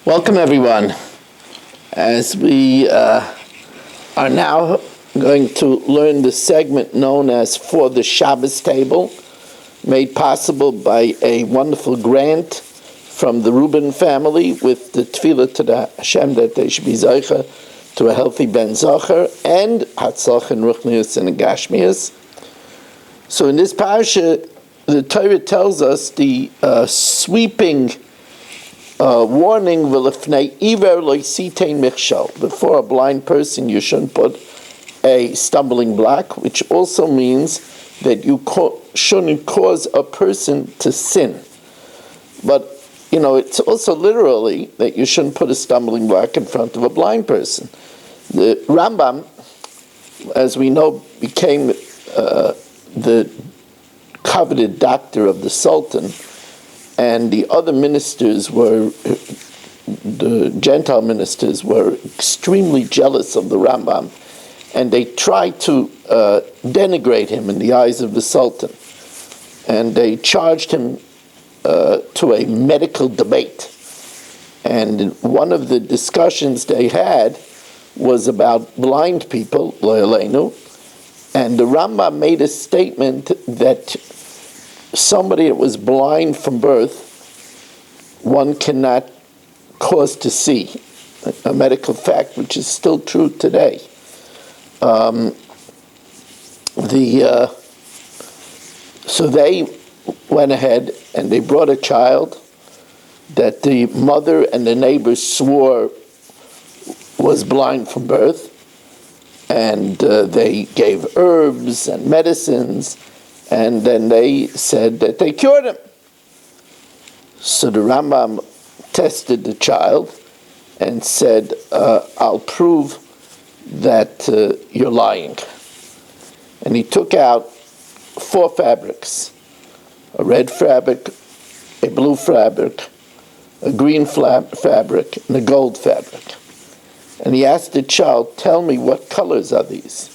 Welcome, everyone. As we are now going to learn the segment known as For the Shabbos Table, made possible by a wonderful grant from the Reuben family with the tefillah to the Hashem that they should be zeicha to a healthy ben zocher and hatzlach and ruchnius and gashmius. So in this parasha, the Torah tells us the sweeping warning before a blind person you shouldn't put a stumbling block, which also means that you shouldn't cause a person to sin. But it's also literally that you shouldn't put a stumbling block in front of a blind person. The Rambam, as we know, became the coveted doctor of the Sultan, and the other ministers the Gentile ministers were extremely jealous of the Rambam, and they tried to denigrate him in the eyes of the Sultan. And they charged him to a medical debate. And one of the discussions they had was about blind people, lo yaleinu, and the Rambam made a statement that somebody that was blind from birth, one cannot cause to see, a medical fact which is still true today. So they went ahead and they brought a child that the mother and the neighbors swore was blind from birth, and they gave herbs and medicines, and then they said that they cured him. So the Rambam tested the child and said, I'll prove that you're lying. And he took out 4 fabrics: a red fabric, a blue fabric, a green fabric, and a gold fabric. And he asked the child, tell me, what colors are these?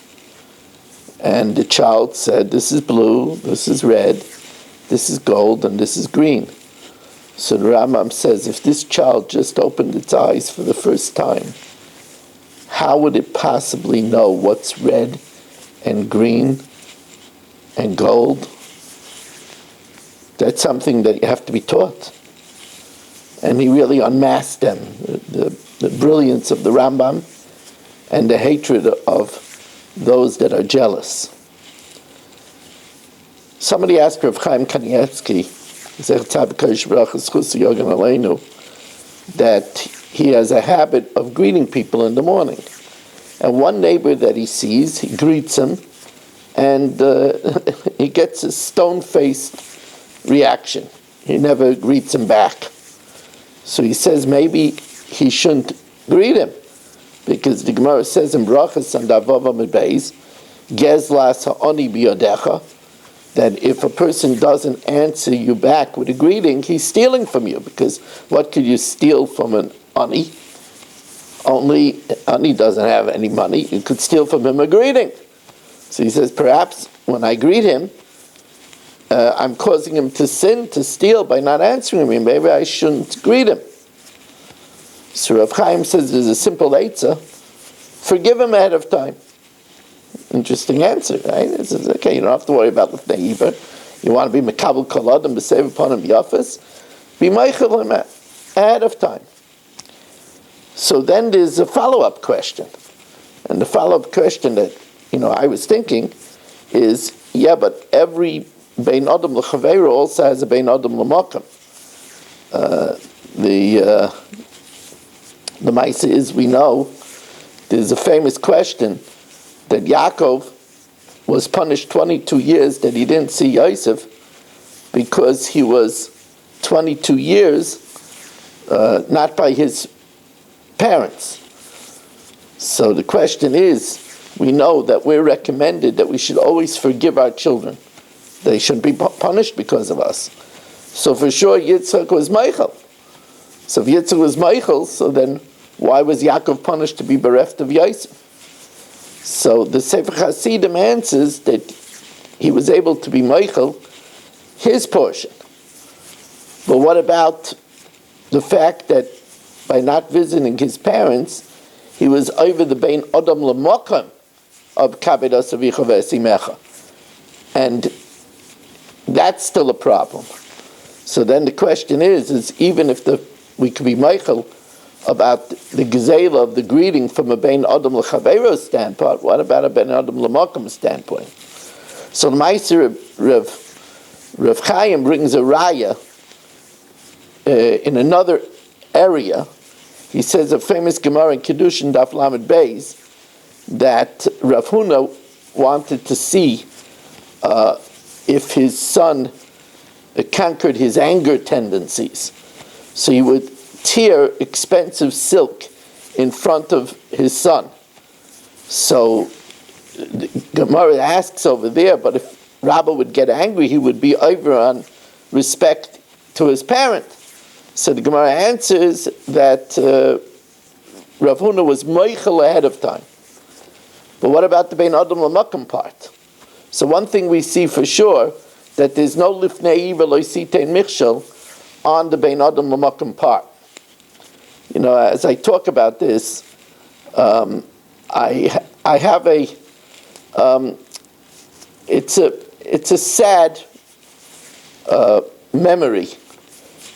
And the child said, this is blue, this is red, this is gold, and this is green. So the Rambam says, if this child just opened its eyes for the first time, how would it possibly know what's red and green and gold? That's something that you have to be taught. And he really unmasked them, the brilliance of the Rambam and the hatred of those that are jealous. Somebody asked Rav Chaim Kanievsky that he has a habit of greeting people in the morning. And one neighbor that he sees, he greets him, and he gets a stone-faced reaction. He never greets him back. So he says maybe he shouldn't greet him, because the Gemara says in Brachas and Avava Mebeis, Gezlas ha'oni biyodecha, that if a person doesn't answer you back with a greeting, he's stealing from you, because what could you steal from an ani? Only ani doesn't have any money. You could steal from him a greeting. So he says, perhaps when I greet him, I'm causing him to sin, to steal by not answering me. Maybe I shouldn't greet him. So Rav Chaim says there's a simple eitzah: forgive him ahead of time. Interesting answer, right? It says, okay, you don't have to worry about the neighbor. You want to be mekabel kol adam b'sev upon him yafas, be meichel him ahead of time. So then there's a follow-up question, and the follow-up question that I was thinking is, yeah, but every bein adam l'chaveiro also has a bein adam l'makam. The Maisa is, we know, there's a famous question that Yaakov was punished 22 years that he didn't see Yosef because he was 22 years not by his parents. So the question is, we know that we're recommended that we should always forgive our children. They shouldn't be punished because of us. So for sure Yitzchak was Michael. So if Yitzchak was Michael, so then why was Yaakov punished to be bereft of Yosef? So the Sefer Hasidim answers that he was able to be Michael, his portion. But what about the fact that by not visiting his parents, he was over the Bein Adam L'Mokum of Kabedas Avicha V'Esimecha. And that's still a problem. So then the question is even if we could be Michael about the Gezela of the greeting from a Bein Adam L'Chaveiro standpoint, what about a Bein Adam L'Mokum standpoint? So the Meiser Rav Chaim brings a raya in another area. He says a famous Gemara in Kedoshim Daf Lamed Beis that Rav Huna wanted to see if his son conquered his anger tendencies. So he would tear expensive silk in front of his son. So the Gemara asks over there, but if Rabba would get angry, he would be over on respect to his parent. So the Gemara answers that Rav Huna was moichel ahead of time. But what about the Bein Adam L'Makom part? So one thing we see for sure, that there's no lifnei v'lo sitein michshel on the Bein Adam L'Makom part. You know, as I talk about this, I have a it's a sad memory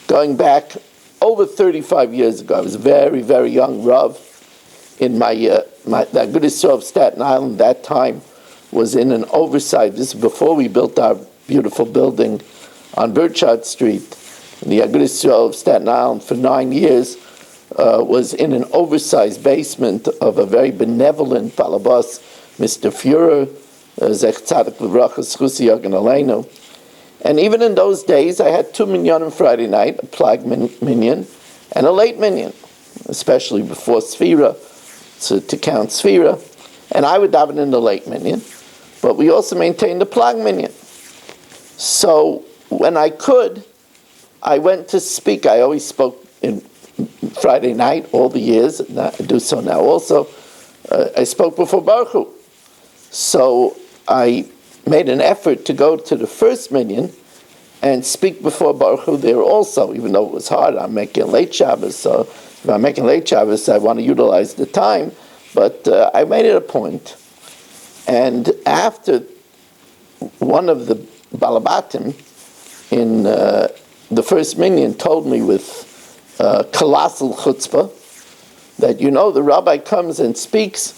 going back over 35 years ago. I was a very, very young Rav in the Agudas Yisrael of Staten Island. That time was in an oversized, this is before we built our beautiful building on Burchard Street. The Agudas Yisrael of Staten Island for 9 years was in an oversized basement of a very benevolent Balabas, Mr. Führer, Zech Tzadik L'Vracha, Schusi Yogan Aleinu. And even in those days, I had 2 minyan on Friday night, a plag minyan, and a late minyan, especially before Sfira, to count Sfira. And I would daven in the late minyan, but we also maintained the plag minyan. So when I could, I went to speak. I always spoke in Friday night all the years, and I do so now also. I spoke before Baruch Hu. So I made an effort to go to the first minyan and speak before Baruch Hu there also, even though it was hard. I'm making late Shabbos, so if I'm making late Shabbos, I want to utilize the time. But I made it a point. And after one of the Balabatim in the first minyan told me with colossal chutzpah that, you know, the rabbi comes and speaks,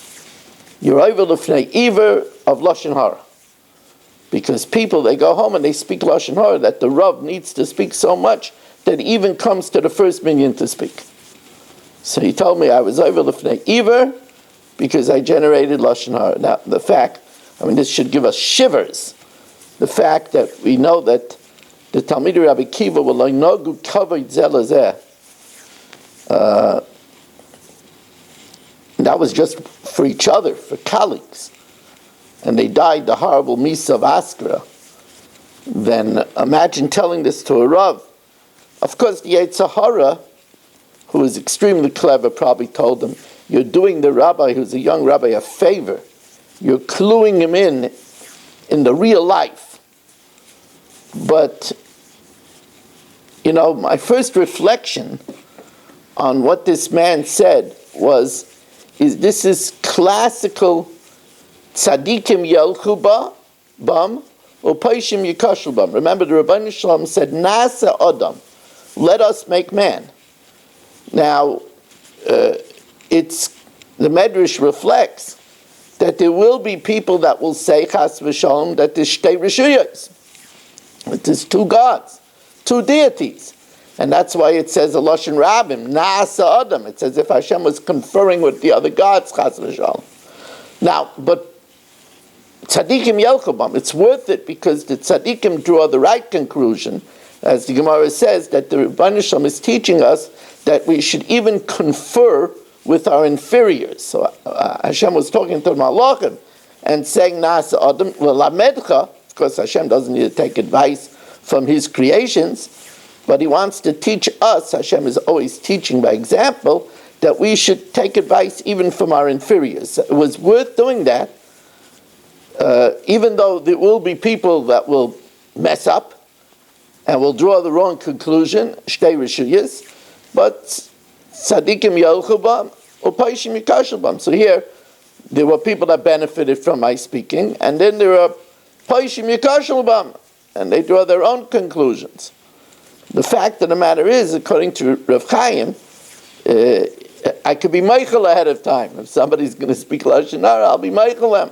you're over l'fnei iver of Lashon Hara. Because people, they go home and they speak Lashon Hara, that the Rav needs to speak so much that he even comes to the first minyan to speak. So he told me I was over l'fnei iver because I generated Lashon Hara. Now, the fact, this should give us shivers. The fact that we know that the Talmidei Rabbi Kiva will nogu kavod zeh lezeh. That was just for each other, for colleagues. And they died the horrible Misa of Askara. Then imagine telling this to a Rav. Of course, the Yetzer Hara, who was extremely clever, probably told him, you're doing the rabbi, who's a young rabbi, a favor. You're cluing him in the real life. But, my first reflection on what this man said this is classical tzadikim yelchu bam u'paishim yikashlu bam. Remember, the Rabbeinu Shalom said, Nasa Adam, let us make man. Now, the Medrash reflects that there will be people that will say, Chas v'shalom, that there's shtei reshuyos, that there's two gods, two deities. And that's why it says a Lashon Rabim, Nasa Adam. It's as if Hashem was conferring with the other gods, Chas v'shalom. Now, but tzadikim yelchubam, it's worth it because the tzadikim draw the right conclusion, as the Gemara says, that the Rebbeinu Shalom is teaching us that we should even confer with our inferiors. So Hashem was talking to the Malachim and saying, Nasa Adam, L'lamedcha. Of course, Hashem doesn't need to take advice from his creations, but he wants to teach us, Hashem is always teaching by example, that we should take advice even from our inferiors. It was worth doing that, even though there will be people that will mess up and will draw the wrong conclusion, shtei reshuyos, but Tzadikim yelchu bam, u'paishim yikashel bam. So here, there were people that benefited from my speaking, and then there are paishim yikashel bam, and they draw their own conclusions. The fact of the matter is, according to Rav Chaim, I could be meichel ahead of time. If somebody's going to speak Lashon Hara, I'll be meichel them.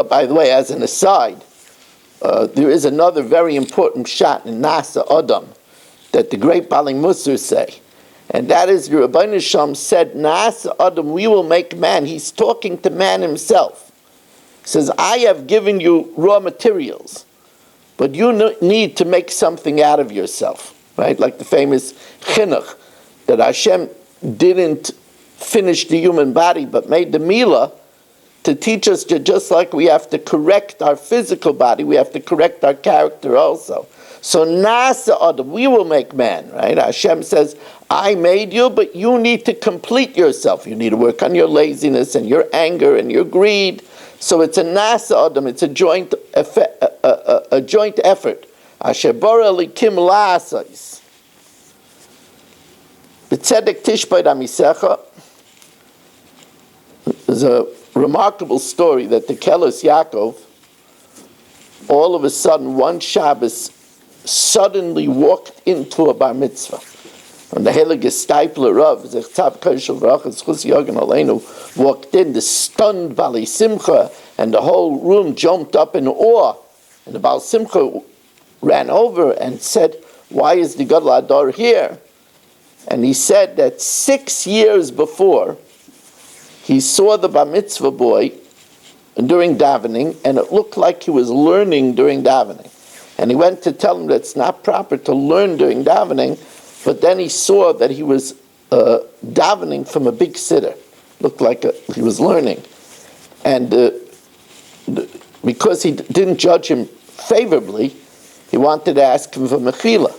By the way, as an aside, there is another very important shot in Nasa Adam that the great Baling Musar say, and that is the Rabbeinu Shalom said, Nasa Adam, we will make man. He's talking to man himself. He says, I have given you raw materials, but you need to make something out of yourself, right? Like the famous chinuch, that Hashem didn't finish the human body, but made the milah to teach us that just like we have to correct our physical body, we have to correct our character also. So Nasa Adam, we will make man, right? Hashem says, I made you, but you need to complete yourself. You need to work on your laziness and your anger and your greed. So it's a Nasa Adam, it's a joint effort. Asher bara likim la'asais. B'tzedek tishbay damisecha. There's a remarkable story that the Kelos Yaakov, all of a sudden, one Shabbos, suddenly walked into a bar mitzvah. And the Heilige Stipler Rav, Zechtav Koshel Rachas Chus Yogan Aleinu, walked in, the stunned Bali Simcha, and the whole room jumped up in awe. And the Baal Simcha ran over and said, why is the Gadol Ador here? And he said that 6 years before, he saw the bar mitzvah boy during davening, and it looked like he was learning during davening. And he went to tell him that it's not proper to learn during davening, but then he saw that he was davening from a big siddur. Looked like he was learning. And because he didn't judge him favorably, he wanted to ask him for mechila.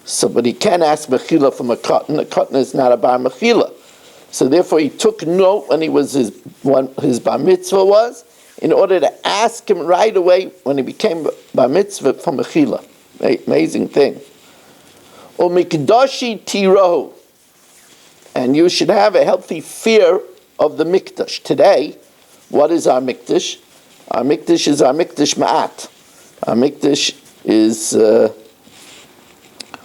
So, but he can't ask mechila from a cotton. A cotton is not a bar mechila. So therefore he took note when his bar mitzvah was, in order to ask him right away when he became bar mitzvah for mechila. Amazing thing. O mikdashi tirahu, and you should have a healthy fear of the mikdash. Today, what is our mikdash? Our mikdash is our mikdash ma'at. Our mikdash is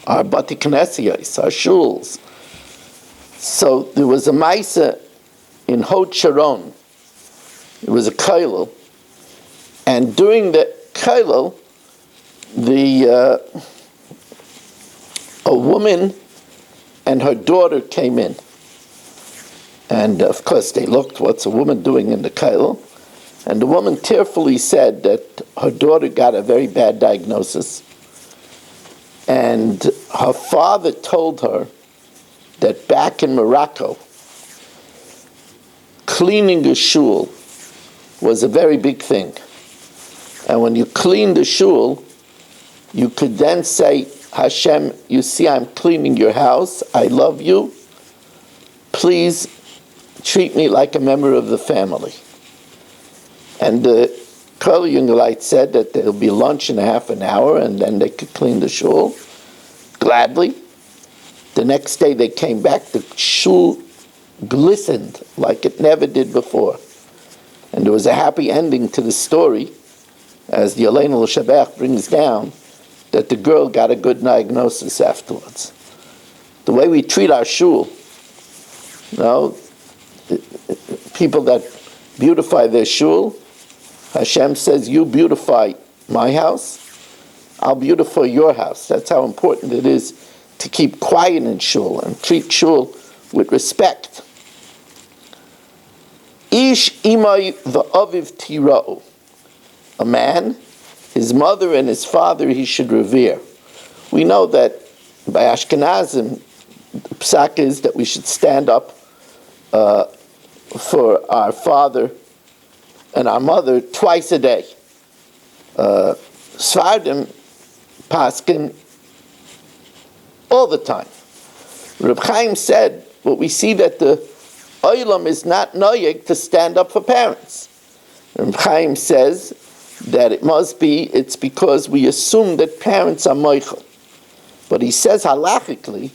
our bati knesiyos, our shuls. So there was a maisa in Hod Sharon. It was a kollel, and during the kollel, a woman and her daughter came in. And of course they looked, what's a woman doing in the kollel? And the woman tearfully said that her daughter got a very bad diagnosis. And her father told her that back in Morocco, cleaning a shul was a very big thing. And when you clean the shul, you could then say, Hashem, you see I'm cleaning your house, I love you, please treat me like a member of the family. And the Kol Yungelite said that there'll be lunch in a half an hour and then they could clean the shul gladly. The next day they came back, the shul glistened like it never did before. And there was a happy ending to the story, as the Aleinu L'Shabach brings down, that the girl got a good diagnosis afterwards. The way we treat our shul, people that beautify their shul, Hashem says, you beautify my house, I'll beautify your house. That's how important it is to keep quiet in shul and treat shul with respect. Ish imay v'aviv tira'u. A man, his mother and his father he should revere. We know that by Ashkenazim, the psak is that we should stand up for our father and our mother twice a day. Sfardim paskin all the time. Reb Chaim said, what we see that the olam is not noyeg to stand up for parents. Reb Chaim says that it's because we assume that parents are moichel. But he says halachically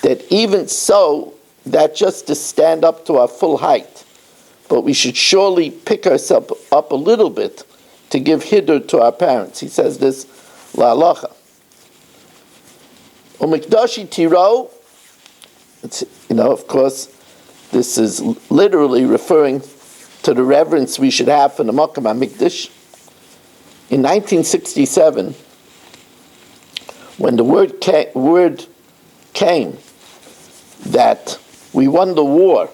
that even so, that just to stand up to our full height. But we should surely pick ourselves up a little bit to give hidur to our parents. He says this la'alacha. Umikdashi tiro, of course, this is literally referring to the reverence we should have for the Makam HaMikdash. In 1967, when the word came that we won the war,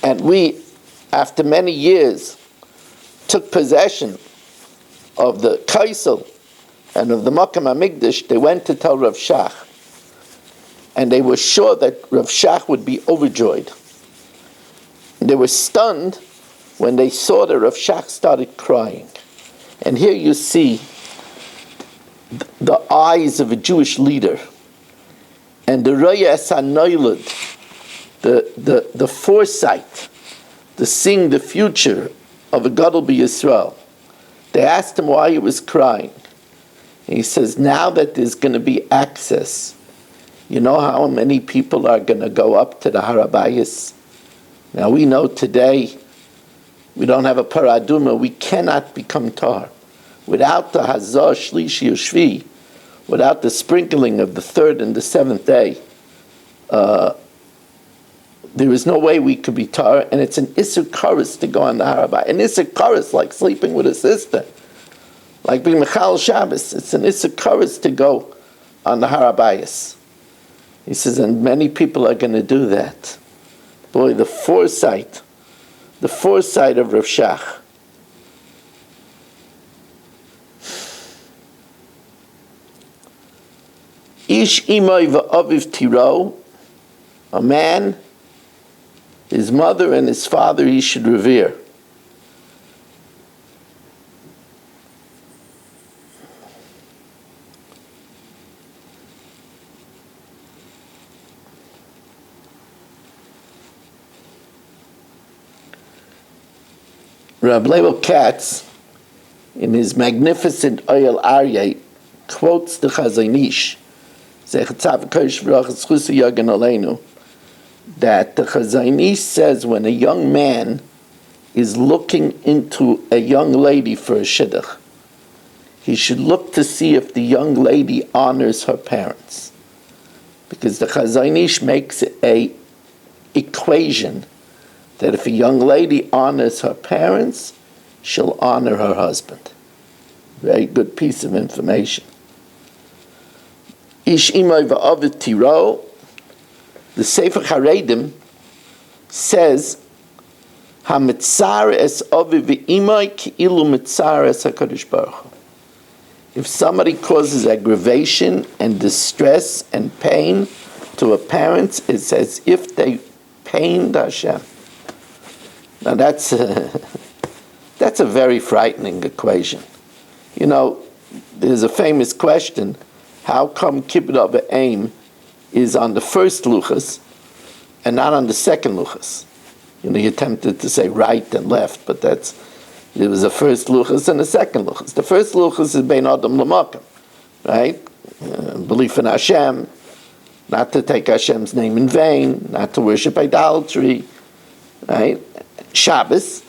and we, after many years, took possession of the Kaisel and of the Makam HaMikdash, they went to tell Rav Shach. And they were sure that Rav Shach would be overjoyed. They were stunned when they saw that Rav Shach started crying. And here you see the eyes of a Jewish leader and the Rayas HaNoilad, the foresight, to seeing the future of a Gadol B'Yisrael. They asked him why he was crying. And he says, now that there's going to be access, you know how many people are going to go up to the Har HaBayis? Now we know today we don't have a paraduma, we cannot become tar. Without the Hazah, Shlishi, or Shvi, without the sprinkling of the third and the seventh day, there is no way we could be tar, and it's an Isser Karis to go on the Har HaBayis. An Isser Karis, like sleeping with a sister, like being Mechal Shabbos, it's an Isser Karis to go on the Har HaBayis. He says, and many people are going to do that. Boy, the foresight of Rav Shach. Ish imay v'aviv tiro, a man, his mother and his father he should revere. Rabbi Leibel Katz, in his magnificent Oyel Aryeh, quotes the Chazon Ish, that the Chazon Ish says when a young man is looking into a young lady for a shidduch, he should look to see if the young lady honors her parents. Because the Chazon Ish makes a equation that if a young lady honors her parents, she'll honor her husband. Very good piece of information. Ish imay va'avid tiro, the Sefer Haredim says, HaMitzar es aviv v'imay ki'ilu mitzar es HaKadosh Baruch Hu. If somebody causes aggravation and distress and pain to a parent, it's as if they pained Hashem. Now that's a very frightening equation. There's a famous question, how come Kibbud Av V'Eim is on the first luchas and not on the second luchas? He attempted to say right and left, but there was a first luchas and a second luchas. The first luchas is Bein Adam L'Makam, right? Belief in Hashem, not to take Hashem's name in vain, not to worship idolatry, right? Shabbos,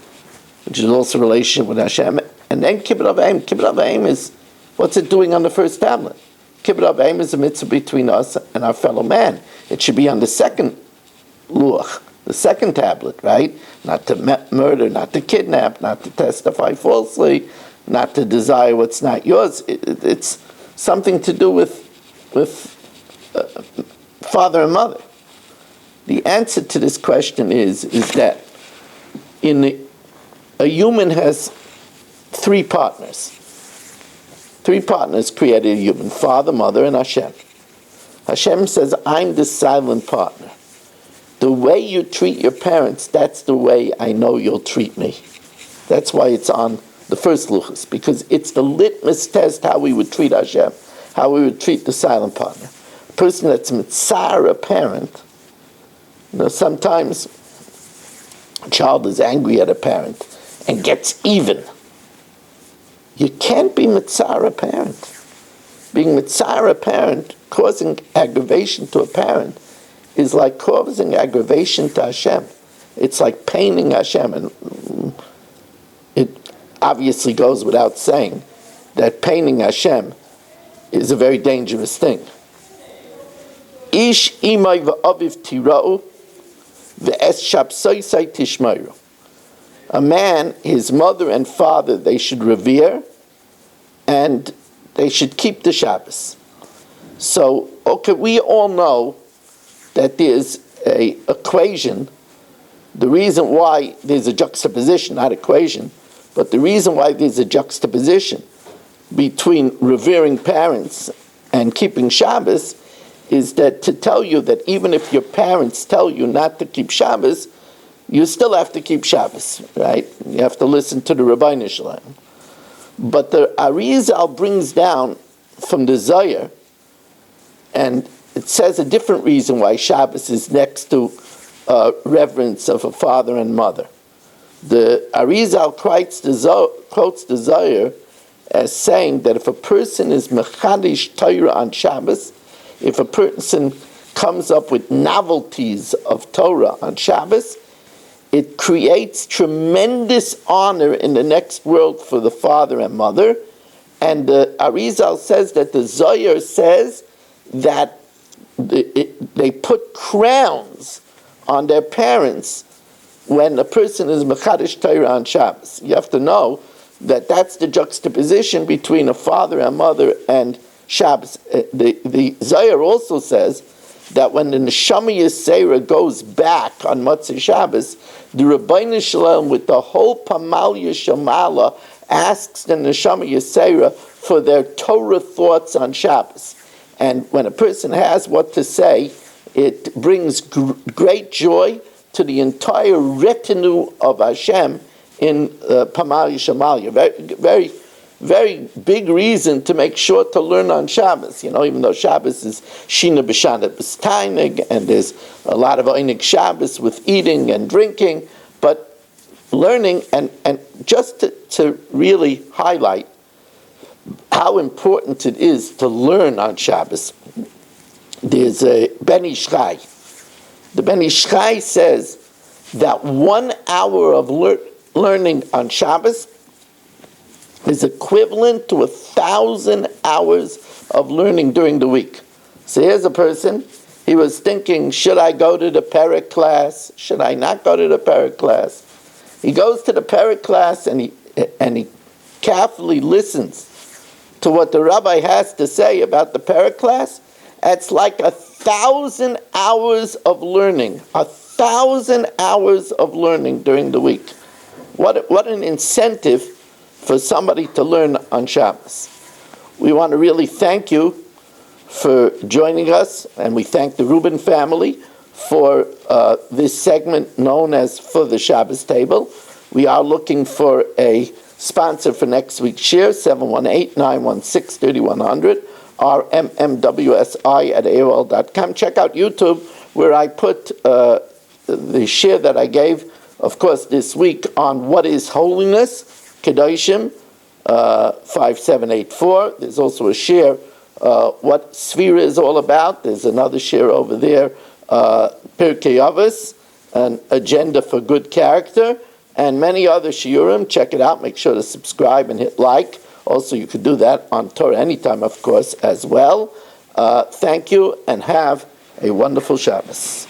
which is also a relationship with Hashem, and then Kibbud Av V'Eim. Kibbud Av V'Eim is, what's it doing on the first tablet? Kibbud Av V'Eim is a mitzvah between us and our fellow man. It should be on the second luach, the second tablet, right? Not to murder, not to kidnap, not to testify falsely, not to desire what's not yours. It's something to do with father and mother. The answer to this question is that a human has three partners. Three partners created a human: father, mother, and Hashem. Hashem says, I'm the silent partner. The way you treat your parents, that's the way I know you'll treat me. That's why it's on the first luchas, because it's the litmus test how we would treat Hashem, how we would treat the silent partner. A person that's mitzar a parent, sometimes a child is angry at a parent and gets even. You can't be mitzar a parent. Being mitzar a parent, causing aggravation to a parent, is like causing aggravation to Hashem. It's like paining Hashem. And it obviously goes without saying that paining Hashem is a very dangerous thing. Ish imay v'aviv tira'u v'es shapsoisai tishmayru. A man, his mother and father, they should revere, and they should keep the Shabbos. So, okay, we all know that there's a equation. The reason why there's a juxtaposition, not equation, but the reason why there's a juxtaposition between revering parents and keeping Shabbos is that to tell you that even if your parents tell you not to keep Shabbos, you still have to keep Shabbos, right? You have to listen to the Rabbeinu Shalom. But the Arizal brings down from the Zohar, and it says a different reason why Shabbos is next to reverence of a father and mother. The Arizal quotes the Zohar as saying that if a person is mechadish Torah on Shabbos, if a person comes up with novelties of Torah on Shabbos, it creates tremendous honor in the next world for the father and mother. And the Arizal says that the Zohar says that they put crowns on their parents when a person is Mechadish Torah on Shabbos. You have to know that that's the juxtaposition between a father and mother and Shabbos. The Zohar also says that when the Neshama Yisera goes back on Motzei Shabbos, the Rabbeinu Shalom with the whole Pamal Yishamala asks the Neshama Yisera for their Torah thoughts on Shabbos. And when a person has what to say, it brings great joy to the entire retinue of Hashem in Pamal Yishamala. Very, very, very big reason to make sure to learn on Shabbos. You know, even though Shabbos is Shina B'Shanat B'Stainig, and there's a lot of Einik Shabbos with eating and drinking, but learning, and just to really highlight how important it is to learn on Shabbos, there's a Ben Ish Chai. The Ben Ish Chai says that 1 hour of learning on Shabbos is equivalent to 1,000 hours of learning during the week. So here's a person, he was thinking, should I go to the Perek class? Should I not go to the Perek class? He goes to the Perek class and he carefully listens to what the rabbi has to say about the Perek class. It's like 1,000 hours of learning, 1,000 hours of learning during the week. What an incentive for somebody to learn on Shabbos. We want to really thank you for joining us, and we thank the Rubin family for this segment known as For the Shabbos Table. We are looking for a sponsor for next week's share, 718-916-3100, rmmwsi@aol.com. Check out YouTube, where I put the share that I gave, of course, this week on what is holiness, Kedoshim, 5784. There's also a share, what Sphira is all about. There's another share over there, Pirkei Avos, an agenda for good character, and many other shiurim. Check it out. Make sure to subscribe and hit like. Also, you could do that on Torah Anytime, of course, as well. Thank you, and have a wonderful Shabbos.